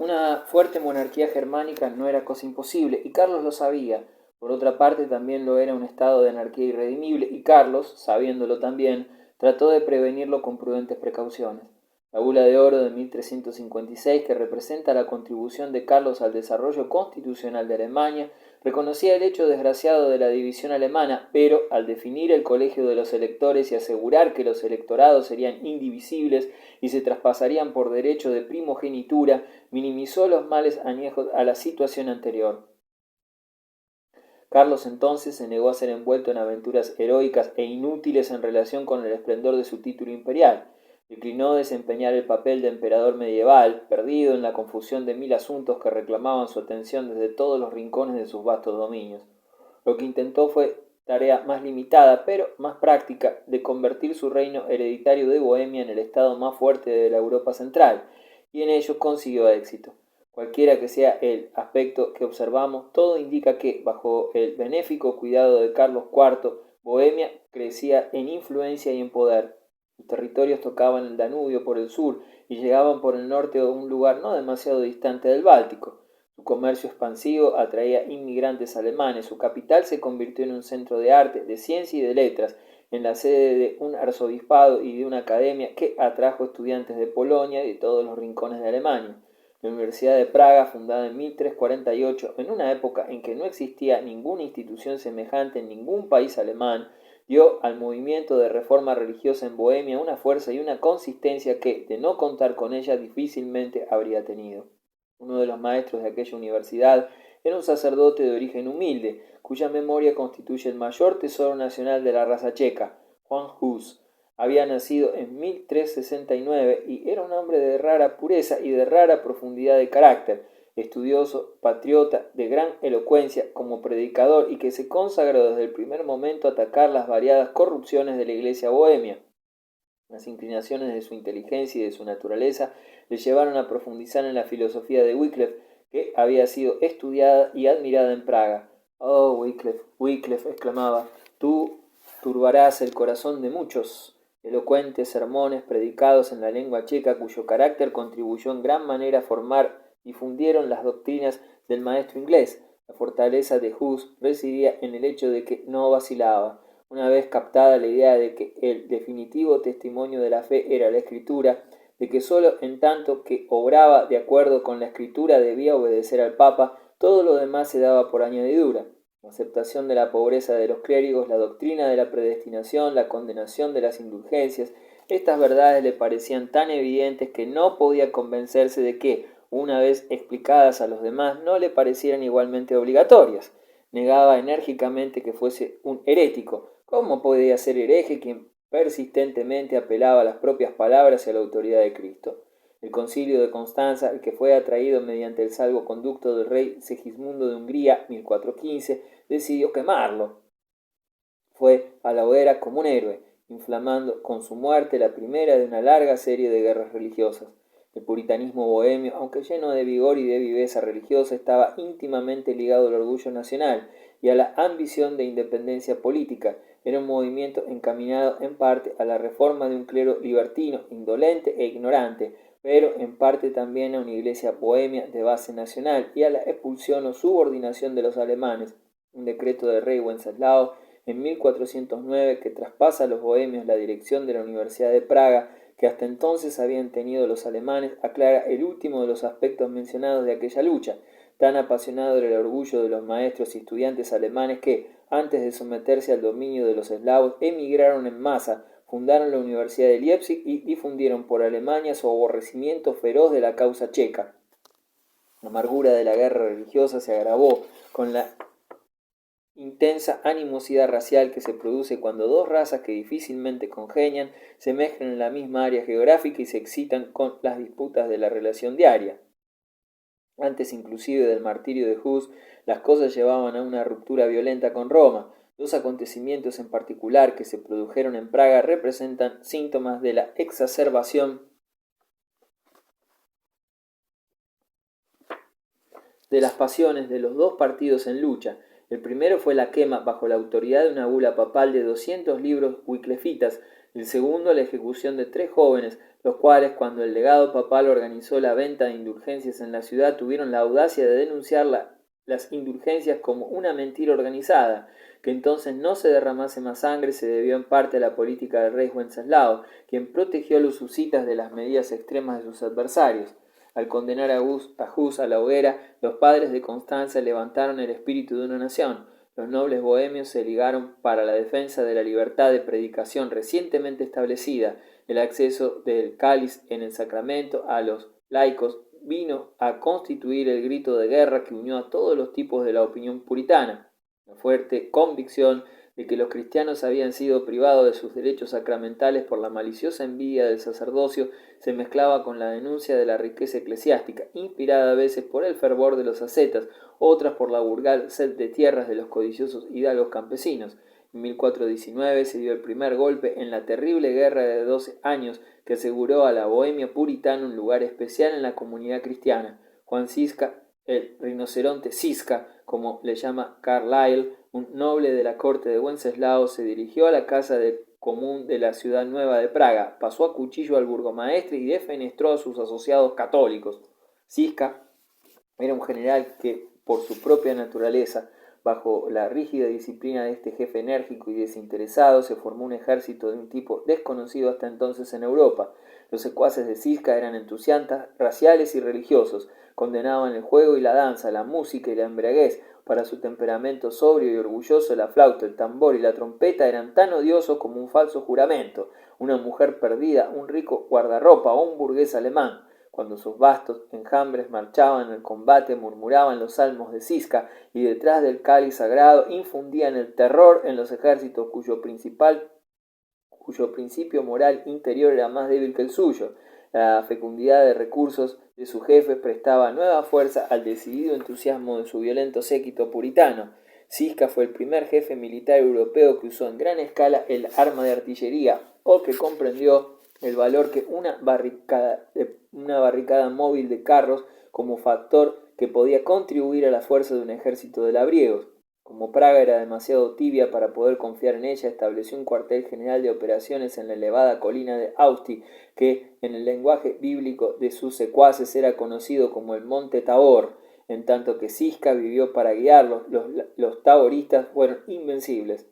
Una fuerte monarquía germánica no era cosa imposible, y Carlos lo sabía. Por otra parte, también lo era un estado de anarquía irredimible, y Carlos, sabiéndolo también, trató de prevenirlo con prudentes precauciones. La bula de oro de 1356, que representa la contribución de Carlos al desarrollo constitucional de Alemania, reconocía el hecho desgraciado de la división alemana, pero al definir el colegio de los electores y asegurar que los electorados serían indivisibles y se traspasarían por derecho de primogenitura, minimizó los males añejos a la situación anterior. Carlos entonces se negó a ser envuelto en aventuras heroicas e inútiles en relación con el esplendor de su título imperial. Declinó desempeñar el papel de emperador medieval, perdido en la confusión de mil asuntos que reclamaban su atención desde todos los rincones de sus vastos dominios. Lo que intentó fue tarea más limitada, pero más práctica, de convertir su reino hereditario de Bohemia en el estado más fuerte de la Europa central, y en ello consiguió éxito. Cualquiera que sea el aspecto que observamos, todo indica que, bajo el benéfico cuidado de Carlos IV, Bohemia crecía en influencia y en poder. Sus territorios tocaban el Danubio por el sur y llegaban por el norte a un lugar no demasiado distante del Báltico. Su comercio expansivo atraía inmigrantes alemanes. Su capital se convirtió en un centro de arte, de ciencia y de letras, en la sede de un arzobispado y de una academia que atrajo estudiantes de Polonia y de todos los rincones de Alemania. La Universidad de Praga, fundada en 1348, en una época en que no existía ninguna institución semejante en ningún país alemán, dio al movimiento de reforma religiosa en Bohemia una fuerza y una consistencia que, de no contar con ella, difícilmente habría tenido. Uno de los maestros de aquella universidad era un sacerdote de origen humilde, cuya memoria constituye el mayor tesoro nacional de la raza checa, Juan Hus. Había nacido en 1369 y era un hombre de rara pureza y de rara profundidad de carácter, estudioso, patriota, de gran elocuencia como predicador y que se consagró desde el primer momento a atacar las variadas corrupciones de la iglesia bohemia. Las inclinaciones de su inteligencia y de su naturaleza le llevaron a profundizar en la filosofía de Wycliffe, que había sido estudiada y admirada en Praga. «Oh, Wycliffe, Wycliffe», exclamaba, «tú turbarás el corazón de muchos». Elocuentes sermones predicados en la lengua checa, cuyo carácter contribuyó en gran manera a formar, difundieron las doctrinas del maestro inglés. La fortaleza de Hus residía en el hecho de que no vacilaba. Una vez captada la idea de que el definitivo testimonio de la fe era la Escritura, de que sólo en tanto que obraba de acuerdo con la Escritura debía obedecer al Papa, todo lo demás se daba por añadidura. La aceptación de la pobreza de los clérigos, la doctrina de la predestinación, la condenación de las indulgencias, estas verdades le parecían tan evidentes que no podía convencerse de que, una vez explicadas a los demás, no le parecieran igualmente obligatorias. Negaba enérgicamente que fuese un herético. ¿Cómo podía ser hereje quien persistentemente apelaba a las propias palabras y a la autoridad de Cristo? El concilio de Constanza, el que fue atraído mediante el salvoconducto del rey Segismundo de Hungría, 1415, decidió quemarlo. Fue a la hoguera como un héroe, inflamando con su muerte la primera de una larga serie de guerras religiosas. El puritanismo bohemio, aunque lleno de vigor y de viveza religiosa, estaba íntimamente ligado al orgullo nacional y a la ambición de independencia política. Era un movimiento encaminado en parte a la reforma de un clero libertino, indolente e ignorante, pero en parte también a una iglesia bohemia de base nacional y a la expulsión o subordinación de los alemanes. Un decreto del rey Wenceslao en 1409 que traspasa a los bohemios la dirección de la Universidad de Praga que hasta entonces habían tenido los alemanes, aclara el último de los aspectos mencionados de aquella lucha. Tan apasionado era el orgullo de los maestros y estudiantes alemanes que, antes de someterse al dominio de los eslavos, emigraron en masa, fundaron la Universidad de Leipzig y difundieron por Alemania su aborrecimiento feroz de la causa checa. La amargura de la guerra religiosa se agravó con la intensa animosidad racial que se produce cuando dos razas que difícilmente congenian se mezclan en la misma área geográfica y se excitan con las disputas de la relación diaria. Antes inclusive del martirio de Hus, las cosas llevaban a una ruptura violenta con Roma. Dos acontecimientos en particular que se produjeron en Praga representan síntomas de la exacerbación de las pasiones de los dos partidos en lucha. El primero fue la quema, bajo la autoridad de una bula papal, de 200 libros wyclefitas, el segundo la ejecución de 3 jóvenes, los cuales, cuando el legado papal organizó la venta de indulgencias en la ciudad, tuvieron la audacia de denunciar las indulgencias como una mentira organizada. Que entonces no se derramase más sangre se debió en parte a la política del rey Wenceslao, quien protegió a los husitas de las medidas extremas de sus adversarios. Al condenar a Hus a la hoguera, los padres de Constanza levantaron el espíritu de una nación. Los nobles bohemios se ligaron para la defensa de la libertad de predicación recientemente establecida. El acceso del cáliz en el sacramento a los laicos vino a constituir el grito de guerra que unió a todos los tipos de la opinión puritana. La fuerte convicción de que los cristianos habían sido privados de sus derechos sacramentales por la maliciosa envidia del sacerdocio se mezclaba con la denuncia de la riqueza eclesiástica, inspirada a veces por el fervor de los ascetas, otras por la vulgar sed de tierras de los codiciosos hidalgos campesinos. En 1419 se dio el primer golpe en la terrible guerra de 12 años que aseguró a la Bohemia puritana un lugar especial en la comunidad cristiana. Juan Cisca, el rinoceronte Cisca, como le llama Carlyle, un noble de la corte de Wenceslao, se dirigió a la casa de común de la ciudad nueva de Praga, pasó a cuchillo al burgomaestre y defenestró a sus asociados católicos. Cisca era un general que, por su propia naturaleza, bajo la rígida disciplina de este jefe enérgico y desinteresado, se formó un ejército de un tipo desconocido hasta entonces en Europa. Los secuaces de Cisca eran entusiastas, raciales y religiosos, condenaban el juego y la danza, la música y la embriaguez. Para su temperamento sobrio y orgulloso, la flauta, el tambor y la trompeta eran tan odiosos como un falso juramento, una mujer perdida, un rico guardarropa o un burgués alemán. Cuando sus vastos enjambres marchaban al combate, murmuraban los salmos de Cisca y detrás del cáliz sagrado infundían el terror en los ejércitos cuyo principio moral interior era más débil que el suyo. La fecundidad de recursos de su jefe prestaba nueva fuerza al decidido entusiasmo de su violento séquito puritano. Cisca fue el primer jefe militar europeo que usó en gran escala el arma de artillería, o que comprendió el valor que una barricada móvil de carros como factor que podía contribuir a la fuerza de un ejército de labriegos. Como Praga era demasiado tibia para poder confiar en ella, estableció un cuartel general de operaciones en la elevada colina de Austi, que en el lenguaje bíblico de sus secuaces era conocido como el Monte Tabor. En tanto que Cisca vivió para guiarlos, los taboristas fueron invencibles.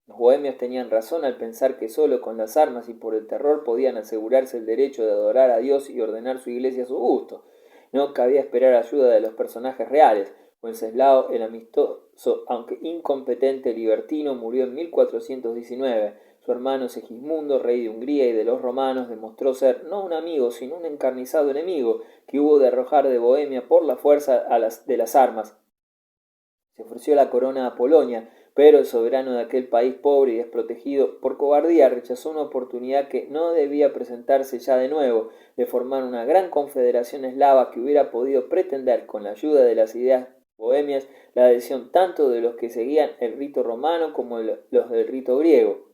Los bohemios tenían razón al pensar que solo con las armas y por el terror podían asegurarse el derecho de adorar a Dios y ordenar su iglesia a su gusto. No cabía esperar ayuda de los personajes reales. Wenceslao, el amistoso aunque incompetente libertino, murió en 1419. Su hermano Segismundo, rey de Hungría y de los romanos, demostró ser no un amigo, sino un encarnizado enemigo, que hubo de arrojar de Bohemia por la fuerza de las armas. Se ofreció la corona a Polonia, pero el soberano de aquel país pobre y desprotegido, por cobardía, rechazó una oportunidad que no debía presentarse ya de nuevo, de formar una gran confederación eslava que hubiera podido pretender, con la ayuda de las ideas bohemias, la adhesión tanto de los que seguían el rito romano como los del rito griego.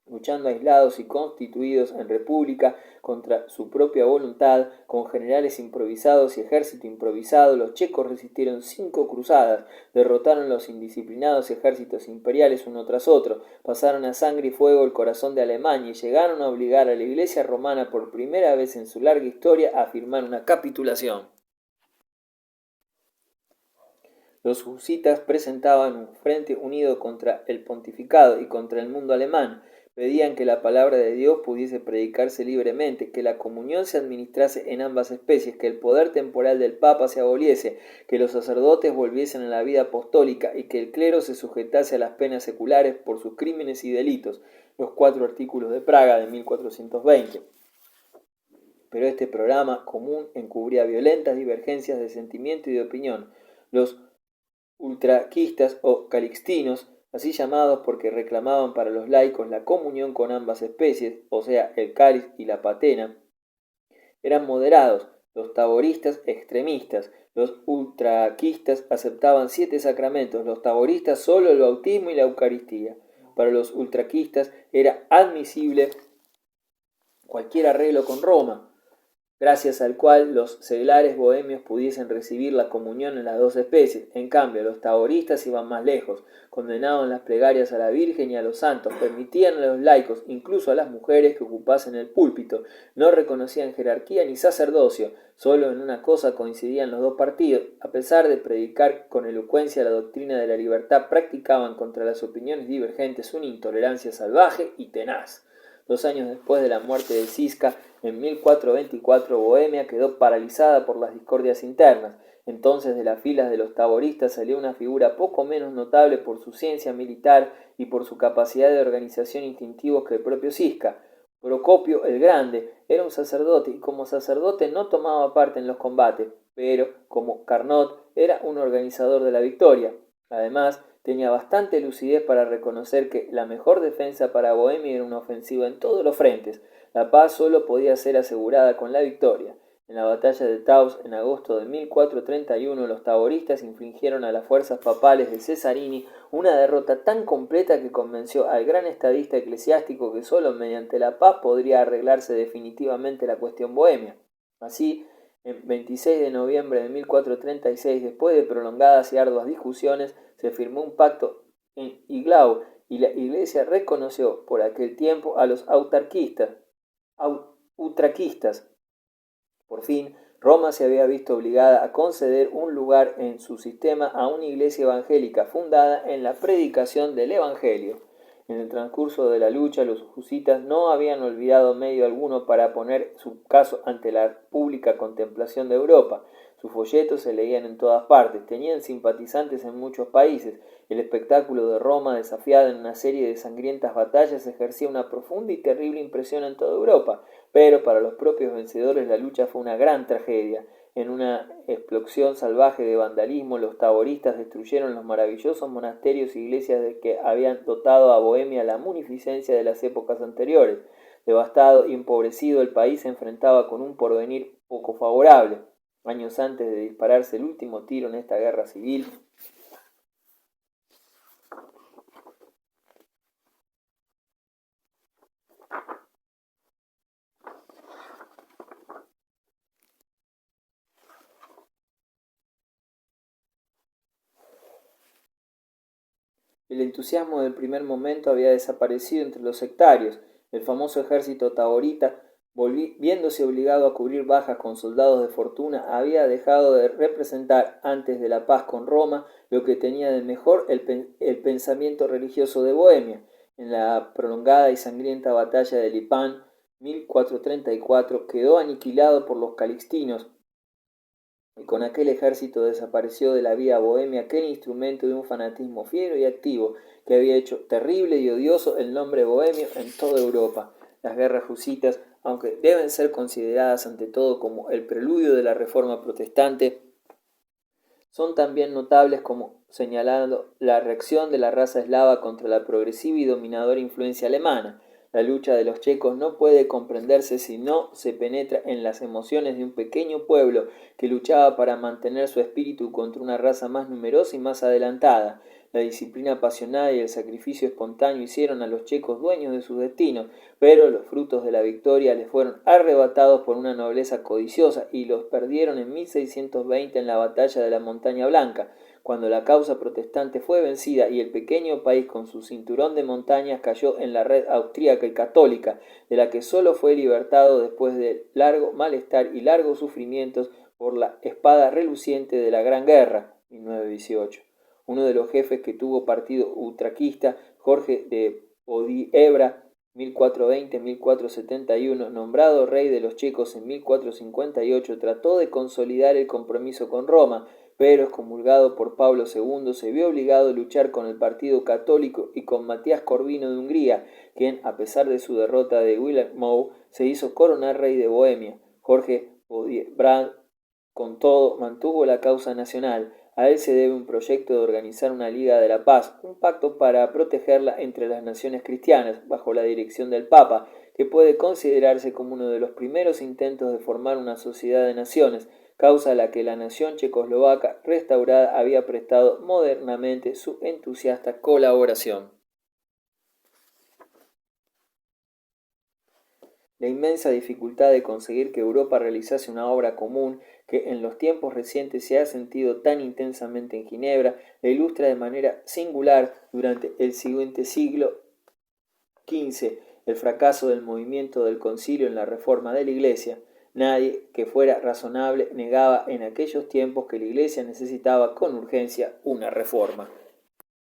Luchando aislados y constituidos en república contra su propia voluntad, con generales improvisados y ejército improvisado, los checos resistieron 5 cruzadas, derrotaron los indisciplinados ejércitos imperiales uno tras otro, pasaron a sangre y fuego el corazón de Alemania y llegaron a obligar a la Iglesia romana por primera vez en su larga historia a firmar una capitulación. Los husitas presentaban un frente unido contra el pontificado y contra el mundo alemán. Pedían que la palabra de Dios pudiese predicarse libremente, que la comunión se administrase en ambas especies, que el poder temporal del Papa se aboliese, que los sacerdotes volviesen a la vida apostólica y que el clero se sujetase a las penas seculares por sus crímenes y delitos, los 4 artículos de Praga de 1420. Pero este programa común encubría violentas divergencias de sentimiento y de opinión. Los ultraquistas o calixtinos, así llamados porque reclamaban para los laicos la comunión con ambas especies, o sea, el cáliz y la patena, eran moderados, los taboristas extremistas, los ultraquistas aceptaban 7 sacramentos, los taboristas solo el bautismo y la Eucaristía. Para los ultraquistas era admisible cualquier arreglo con Roma. gracias al cual los seglares bohemios pudiesen recibir la comunión en las dos especies. En cambio, los taboristas iban más lejos, condenaban las plegarias a la Virgen y a los santos, permitían a los laicos, incluso a las mujeres, que ocupasen el púlpito, no reconocían jerarquía ni sacerdocio, solo en una cosa coincidían los dos partidos: a pesar de predicar con elocuencia la doctrina de la libertad, practicaban contra las opiniones divergentes una intolerancia salvaje y tenaz. 2 años después de la muerte de Cisca, en 1424, Bohemia quedó paralizada por las discordias internas. Entonces de las filas de los taboristas salió una figura poco menos notable por su ciencia militar y por su capacidad de organización instintivos que el propio Cisca. Procopio el Grande era un sacerdote y como sacerdote no tomaba parte en los combates, pero como Carnot era un organizador de la victoria. Además, tenía bastante lucidez para reconocer que la mejor defensa para Bohemia era una ofensiva en todos los frentes. La paz solo podía ser asegurada con la victoria. En la batalla de Taus, en agosto de 1431, los taboristas infligieron a las fuerzas papales de Cesarini una derrota tan completa que convenció al gran estadista eclesiástico que solo mediante la paz podría arreglarse definitivamente la cuestión bohemia. Así, el 26 de noviembre de 1436, después de prolongadas y arduas discusiones, se firmó un pacto en Iglau y la Iglesia reconoció por aquel tiempo a los utraquistas. Por fin, Roma se había visto obligada a conceder un lugar en su sistema a una iglesia evangélica fundada en la predicación del Evangelio. En el transcurso de la lucha, los husitas no habían olvidado medio alguno para poner su caso ante la pública contemplación de Europa. Sus folletos se leían en todas partes, tenían simpatizantes en muchos países. El espectáculo de Roma, desafiada en una serie de sangrientas batallas, ejercía una profunda y terrible impresión en toda Europa. Pero para los propios vencedores la lucha fue una gran tragedia. En una explosión salvaje de vandalismo, los taboristas destruyeron los maravillosos monasterios e iglesias de que habían dotado a Bohemia la munificencia de las épocas anteriores. Devastado y empobrecido, el país se enfrentaba con un porvenir poco favorable. Años antes de dispararse el último tiro en esta guerra civil, el entusiasmo del primer momento había desaparecido entre los sectarios. El famoso ejército taborita, viéndose obligado a cubrir bajas con soldados de fortuna, había dejado de representar antes de la paz con Roma lo que tenía de mejor el pensamiento religioso de Bohemia. En la prolongada y sangrienta batalla de Lipan, 1434, quedó aniquilado por los calixtinos, y con aquel ejército desapareció de la vida bohemia aquel instrumento de un fanatismo fiero y activo que había hecho terrible y odioso el nombre bohemio en toda Europa. Las guerras husitas, aunque deben ser consideradas ante todo como el preludio de la reforma protestante, son también notables como señalando la reacción de la raza eslava contra la progresiva y dominadora influencia alemana. La lucha de los checos no puede comprenderse si no se penetra en las emociones de un pequeño pueblo que luchaba para mantener su espíritu contra una raza más numerosa y más adelantada. La disciplina apasionada y el sacrificio espontáneo hicieron a los checos dueños de su destino, pero los frutos de la victoria les fueron arrebatados por una nobleza codiciosa y los perdieron en 1620 en la batalla de la Montaña Blanca, cuando la causa protestante fue vencida y el pequeño país con su cinturón de montañas cayó en la red austríaca y católica, de la que sólo fue libertado después de largo malestar y largos sufrimientos por la espada reluciente de la Gran Guerra, 1918. Uno de los jefes que tuvo partido utraquista, Jorge de Podiebra, 1420-1471, nombrado rey de los checos en 1458, trató de consolidar el compromiso con Roma, pero excomulgado por Pablo II se vio obligado a luchar con el partido católico y con Matías Corvino de Hungría, quien, a pesar de su derrota de Willemow, se hizo coronar rey de Bohemia. Jorge Podiebrad, con todo, mantuvo la causa nacional. A él se debe un proyecto de organizar una Liga de la Paz, un pacto para protegerla entre las naciones cristianas, bajo la dirección del Papa, que puede considerarse como uno de los primeros intentos de formar una sociedad de naciones, causa a la que la nación checoslovaca restaurada había prestado modernamente su entusiasta colaboración. La inmensa dificultad de conseguir que Europa realizase una obra común que en los tiempos recientes se ha sentido tan intensamente en Ginebra, la ilustra de manera singular durante el siguiente siglo XV el fracaso del movimiento del concilio en la reforma de la Iglesia. Nadie que fuera razonable negaba en aquellos tiempos que la Iglesia necesitaba con urgencia una reforma.